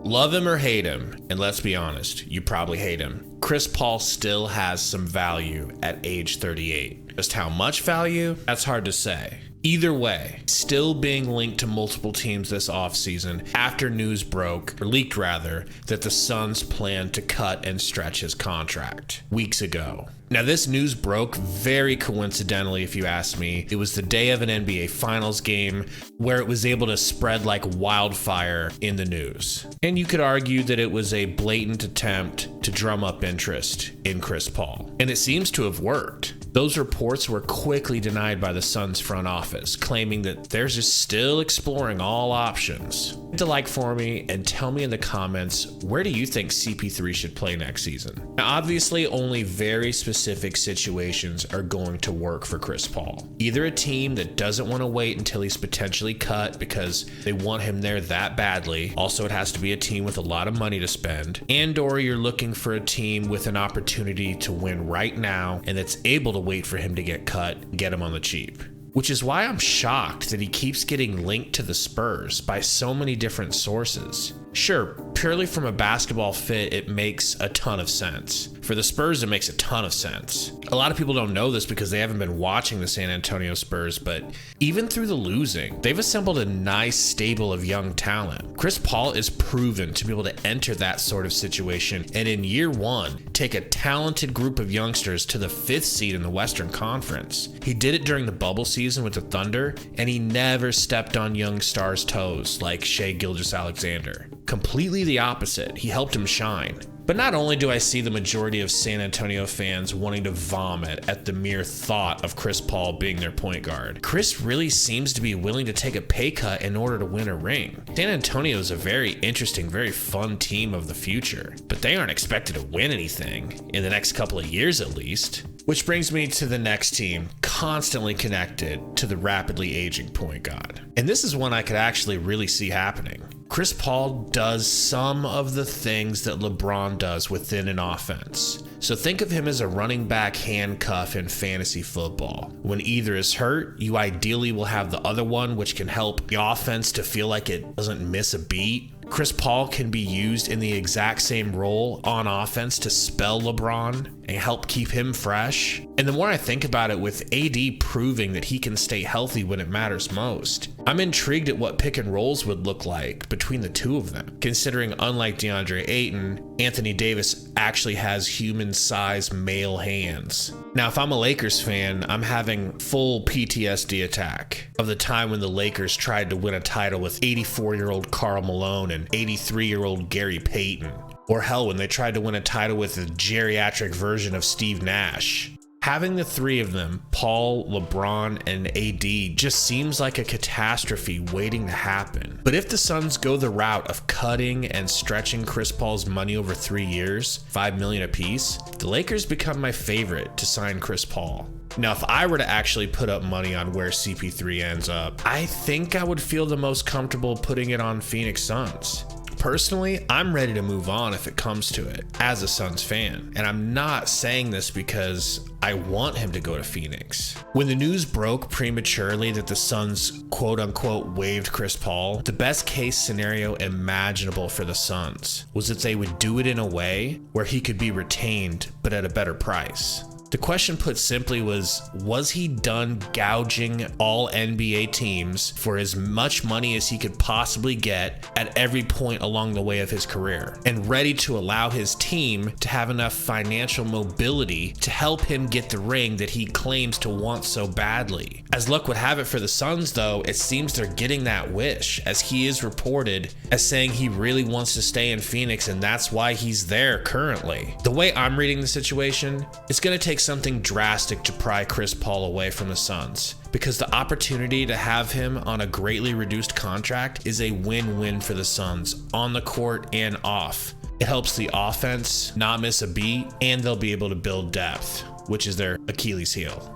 Love him or hate him, and let's be honest, you probably hate him, Chris Paul still has some value at age 38. Just how much value? That's hard to say. Either way, still being linked to multiple teams this offseason after news broke, or leaked rather, that the Suns plan to cut and stretch his contract weeks ago. Now, this news broke very coincidentally, if you ask me. It was the day of an NBA Finals game where it was able to spread like wildfire in the news. And you could argue that it was a blatant attempt to drum up interest in Chris Paul. And it seems to have worked. Those reports were quickly denied by the Suns front office, claiming that they're just still exploring all options. Hit the like for me and tell me in the comments, where do you think CP3 should play next season? Now, obviously, only very specific situations are going to work for Chris Paul. Either a team that doesn't want to wait until he's potentially cut because they want him there that badly. Also, it has to be a team with a lot of money to spend. And or you're looking for a team with an opportunity to win right now and that's able to wait for him to get cut and get him on the cheap. Which is why I'm shocked that he keeps getting linked to the Spurs by so many different sources. Sure, purely from a basketball fit, it makes a ton of sense. For the Spurs, it makes a ton of sense. A lot of people don't know this because they haven't been watching the San Antonio Spurs, but even through the losing, they've assembled a nice stable of young talent. Chris Paul is proven to be able to enter that sort of situation and in year one, take a talented group of youngsters to the 5th seed in the Western Conference. He did it during the bubble season with the Thunder, and he never stepped on young stars' toes like Shai Gilgeous-Alexander. Completely the opposite. He helped him shine. But not only do I see the majority of San Antonio fans wanting to vomit at the mere thought of Chris Paul being their point guard, Chris really seems to be willing to take a pay cut in order to win a ring. San Antonio is a very interesting, very fun team of the future, but they aren't expected to win anything in the next couple of years at least. Which brings me to the next team, constantly connected to the rapidly aging point guard. And this is one I could actually really see happening. Chris Paul does some of the things that LeBron does within an offense. So think of him as a running back handcuff in fantasy football. When either is hurt, you ideally will have the other one, which can help the offense to feel like it doesn't miss a beat. Chris Paul can be used in the exact same role on offense to spell LeBron and help keep him fresh. And the more I think about it, with AD proving that he can stay healthy when it matters most, I'm intrigued at what pick and rolls would look like between the two of them, considering unlike DeAndre Ayton, Anthony Davis actually has human-sized male hands. Now, if I'm a Lakers fan, I'm having full PTSD attack of the time when the Lakers tried to win a title with 84-year-old Karl Malone and 83-year-old Gary Payton. Or hell, when they tried to win a title with a geriatric version of Steve Nash. Having the three of them, Paul, LeBron, and AD, just seems like a catastrophe waiting to happen. But if the Suns go the route of cutting and stretching Chris Paul's money over 3 years, $5 million apiece, the Lakers become my favorite to sign Chris Paul. Now, if I were to actually put up money on where CP3 ends up, I think I would feel the most comfortable putting it on Phoenix Suns. Personally, I'm ready to move on if it comes to it, as a Suns fan. And I'm not saying this because I want him to go to Phoenix. When the news broke prematurely that the Suns quote-unquote waived Chris Paul, the best case scenario imaginable for the Suns was that they would do it in a way where he could be retained, but at a better price. The question put simply was he done gouging all NBA teams for as much money as he could possibly get at every point along the way of his career, and ready to allow his team to have enough financial mobility to help him get the ring that he claims to want so badly? As luck would have it for the Suns, though, it seems they're getting that wish, as he is reported as saying he really wants to stay in Phoenix and that's why he's there currently. The way I'm reading the situation, it's going to take something drastic to pry Chris Paul away from the Suns, because the opportunity to have him on a greatly reduced contract is a win-win for the Suns on the court and off. It helps the offense not miss a beat, and they'll be able to build depth, which is their Achilles heel.